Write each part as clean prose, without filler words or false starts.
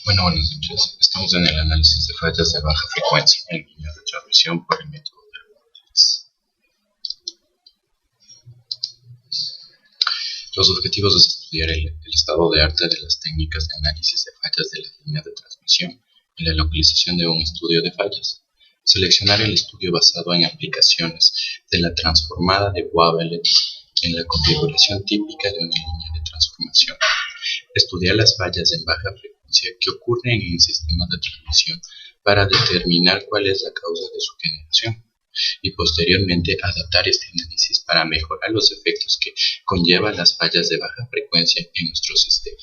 Buenas noches. Estamos en el análisis de fallas de baja frecuencia en líneas de transmisión por el método de Rhodes. Los objetivos es estudiar el estado de arte de las técnicas de análisis de fallas de las líneas de transmisión y la localización de un estudio de fallas. Seleccionar el estudio basado en aplicaciones de la transformada de Wavelet en la configuración típica de una línea de transformación. Estudiar las fallas en baja frecuencia que ocurren en sistemas de transmisión para determinar cuál es la causa de su generación y posteriormente adaptar este análisis para mejorar los efectos que conllevan las fallas de baja frecuencia en nuestro sistema.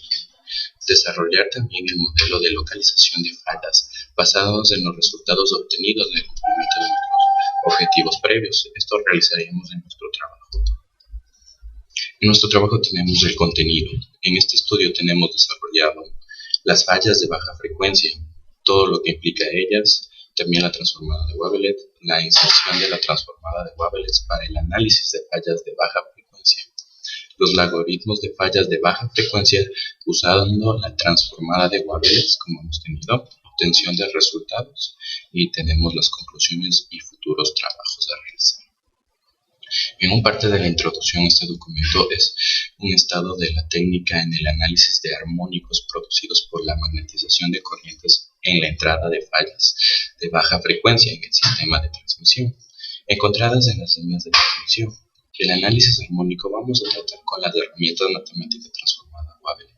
Desarrollar también el modelo de localización de fallas basados en los resultados obtenidos del cumplimiento de nuestros objetivos previos. Esto realizaremos en nuestro trabajo. En nuestro trabajo tenemos el contenido. En este estudio tenemos desarrollado las fallas de baja frecuencia, todo lo que implica ellas, también la transformada de Wavelet, la inserción de la transformada de Wavelet para el análisis de fallas de baja frecuencia, los algoritmos de fallas de baja frecuencia usando la transformada de Wavelet, como hemos tenido, obtención de resultados, y tenemos las conclusiones y futuros trabajos a realizar. En un parte de la introducción, este documento es un estado de la técnica en el análisis de armónicos producidos por la magnetización de corrientes en la entrada de fallas de baja frecuencia en el sistema de transmisión, encontradas en las líneas de transmisión. El análisis armónico vamos a tratar con las herramientas matemáticas transformadas Wavelet.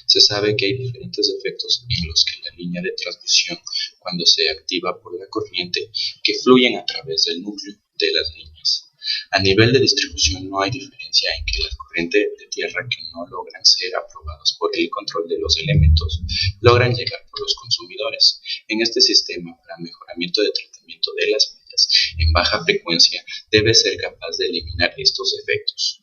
Se sabe que hay diferentes efectos en los que la línea de transmisión, cuando se activa por la corriente, que fluyen a través del núcleo de las líneas. A nivel de distribución no hay diferencia en que las corrientes de tierra que no logran ser aprobadas por el control de los elementos logran llegar por los consumidores. En este sistema, para mejoramiento de tratamiento de las fallas en baja frecuencia, debe ser capaz de eliminar estos efectos.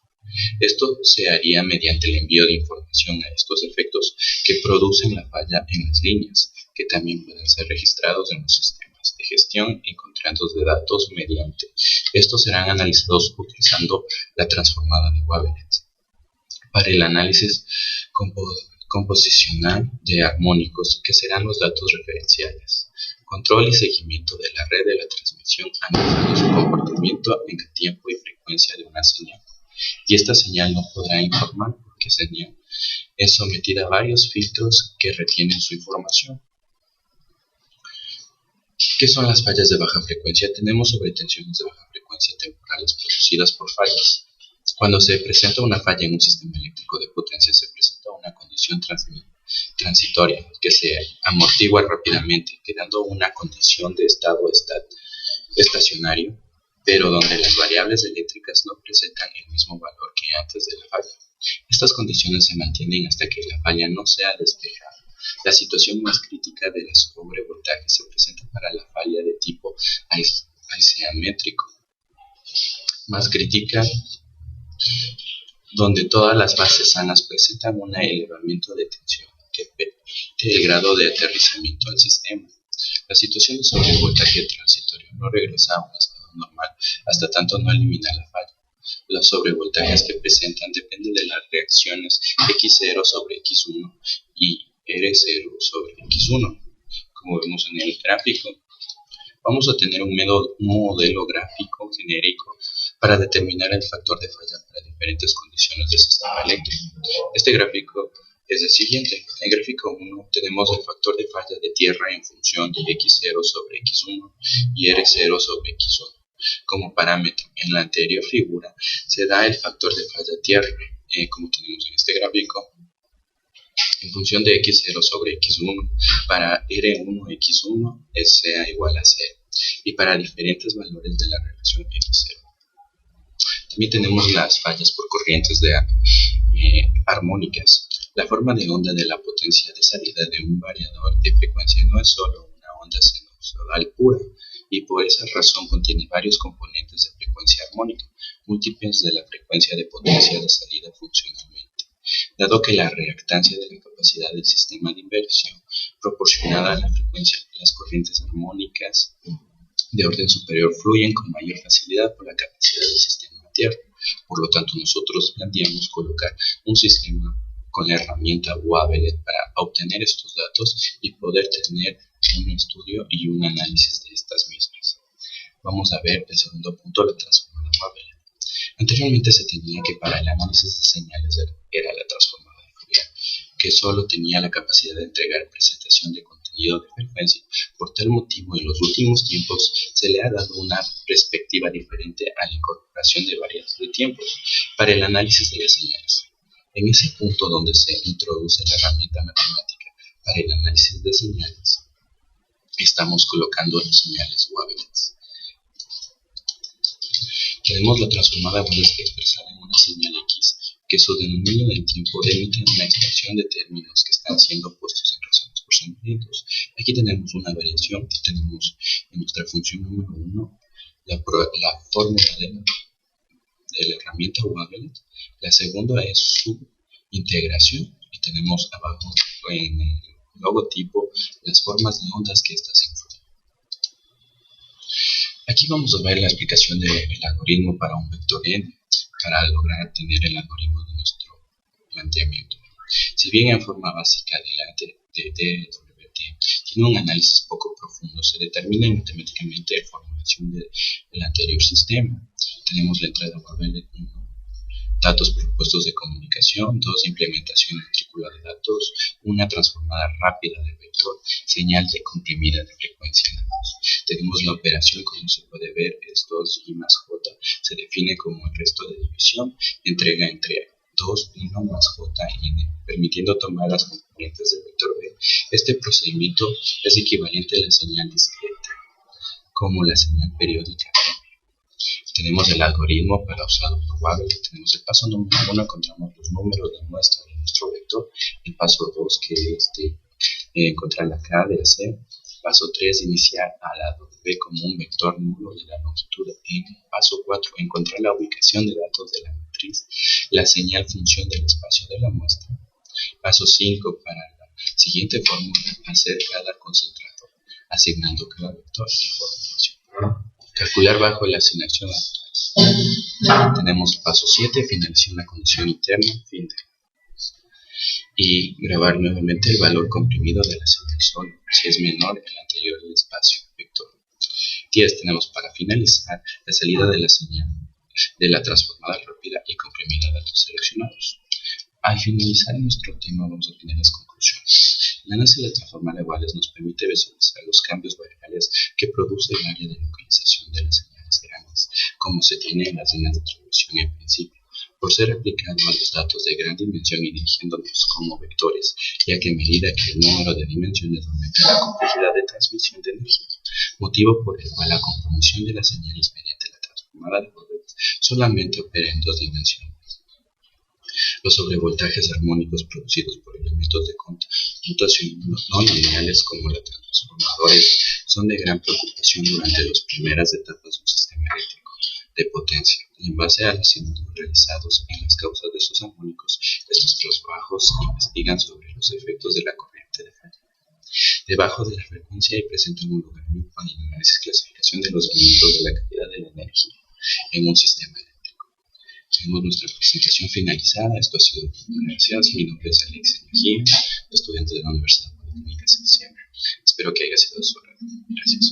Esto se haría mediante el envío de información a estos efectos que producen la falla en las líneas, que también pueden ser registrados en los sistemas de gestión y contratos de datos mediante. Estos serán analizados utilizando la transformada de Wavelet. Para el análisis composicional de armónicos, que serán los datos referenciales. Control y seguimiento de la red de la transmisión analizando su comportamiento en el tiempo y frecuencia de una señal. Y esta señal no podrá informar porque señal es sometida a varios filtros que retienen su información. ¿Qué son las fallas de baja frecuencia? Tenemos sobretensiones de baja frecuencia temporales producidas por fallas. Cuando se presenta una falla en un sistema eléctrico de potencia, se presenta una condición transitoria que se amortigua rápidamente, quedando una condición de estado estacionario, pero donde las variables eléctricas no presentan el mismo valor que antes de la falla. Estas condiciones se mantienen hasta que la falla no sea despejada. La situación más crítica de la sobrevoltaje se presenta para la falla de tipo aisemétrico, más crítica donde todas las bases sanas presentan un elevamiento de tensión que permite el grado de aterrizamiento al sistema. La situación de sobrevoltaje transitorio no regresa a un estado normal hasta tanto no elimina la falla. Los sobrevoltajes que presentan dependen de las reacciones X0 sobre X1 y R0 sobre X1. Como vemos en el gráfico, vamos a tener un modelo gráfico genérico para determinar el factor de falla para diferentes condiciones del sistema eléctrico. Este gráfico es el siguiente. En el gráfico 1 tenemos el factor de falla de tierra en función de X0 sobre X1 y R0 sobre X1 como parámetro. En la anterior figura se da el factor de falla tierra, como tenemos en este gráfico, en función de X0 sobre X1 para R1X1 sea igual a 0 y para diferentes valores de la relación X0. También tenemos las fallas por corrientes armónicas. La forma de onda de la potencia de salida de un variador de frecuencia no es solo una onda sinusoidal pura, y por esa razón contiene varios componentes de frecuencia armónica, múltiples de la frecuencia de potencia de salida funcionalmente, dado que la reactancia de la capacidad del sistema de inversión proporcionada a la frecuencia, las corrientes armónicas de orden superior fluyen con mayor facilidad por la capacidad del sistema tierra. Por lo tanto, nosotros planteamos colocar un sistema con la herramienta Wavelet para obtener estos datos y poder tener un estudio y un análisis de estas mismas. Vamos a ver el segundo punto, la transformada Wavelet. Anteriormente se tenía que para el análisis de señales era la transformada de Fourier, que solo tenía la capacidad de entregar presentación de contenido de frecuencia. Por tal motivo, en los últimos tiempos se le ha dado una perspectiva diferente a la incorporación de variables de tiempo para el análisis de las señales. En ese punto donde se introduce la herramienta matemática para el análisis de señales, estamos colocando las señales Wavelet. Tenemos la transformada Wavelet expresada en una señal X, que su denominio del tiempo emite una expresión de términos que están siendo puestos en razones por segmentos. Aquí tenemos una variación, tenemos en nuestra función número 1 la fórmula de la herramienta Wavelet. La segunda es su integración y tenemos abajo en el logotipo las formas de ondas que estas influyen. Aquí vamos a ver la aplicación del algoritmo para un vector n para lograr tener el algoritmo de nuestro planteamiento. Si bien en forma básica de DWT tiene un análisis poco profundo, se determina matemáticamente la formulación del anterior sistema. Tenemos la entrada Wavelet 1, datos propuestos de comunicación, 2, implementación matricula de datos, una transformada rápida del vector, señal de comprimida de frecuencia. Tenemos la operación, como se puede ver, es 2i más j, se define como el resto de división, entrega entre 2, 1 más j n, permitiendo tomar las componentes del vector b. Este procedimiento es equivalente a la señal discreta, como la señal periódica. Tenemos el algoritmo para usado por Wavelet. Tenemos el paso número 1, encontramos los números de muestra de nuestro vector. El paso 2, que es encontrar la K de la C. Paso 3, iniciar a la W como un vector nulo de la longitud n. Paso 4, encontrar la ubicación de datos de la matriz, la señal función del espacio de la muestra. Paso 5, para la siguiente fórmula, hacer cada concentrador, asignando cada vector y formulación. Calcular bajo la asignación actual. Tenemos paso 7, finalización la condición interna, fin de. Y grabar nuevamente el valor comprimido de la señal solo, si es menor el anterior del espacio vector. 10, tenemos para finalizar la salida de la señal de la transformada rápida y comprimida de datos seleccionados. Al finalizar nuestro tema vamos a tener las conclusiones. El análisis de la transformada de Wavelet nos permite visualizar los cambios variables que produce el área de localización de las señales grandes, como se tiene en las líneas de transmisión en principio, por ser aplicado a los datos de gran dimensión y dirigiéndonos como vectores, ya que a medida que el número de dimensiones aumenta la complejidad de transmisión de energía, motivo por el cual la conformación de las señales mediante la transformada de Wavelet solamente opera en 2 dimensiones. Los sobrevoltajes armónicos producidos por elementos de conmutación no lineales como los transformadores son de gran preocupación durante las primeras etapas de un sistema eléctrico de potencia. Y en base a los estudios realizados en las causas de esos armónicos, estos trabajos investigan sobre los efectos de la corriente de falla debajo de la frecuencia y presentan un logaritmo para el análisis y clasificación de los elementos de la calidad de la energía en un sistema eléctrico. Tenemos nuestra presentación finalizada. Esto ha sido todo. Gracias. Mi nombre es Alex Mejía, estudiante de la Universidad Politécnica San Isidro. Espero que haya sido de su agrado. Gracias.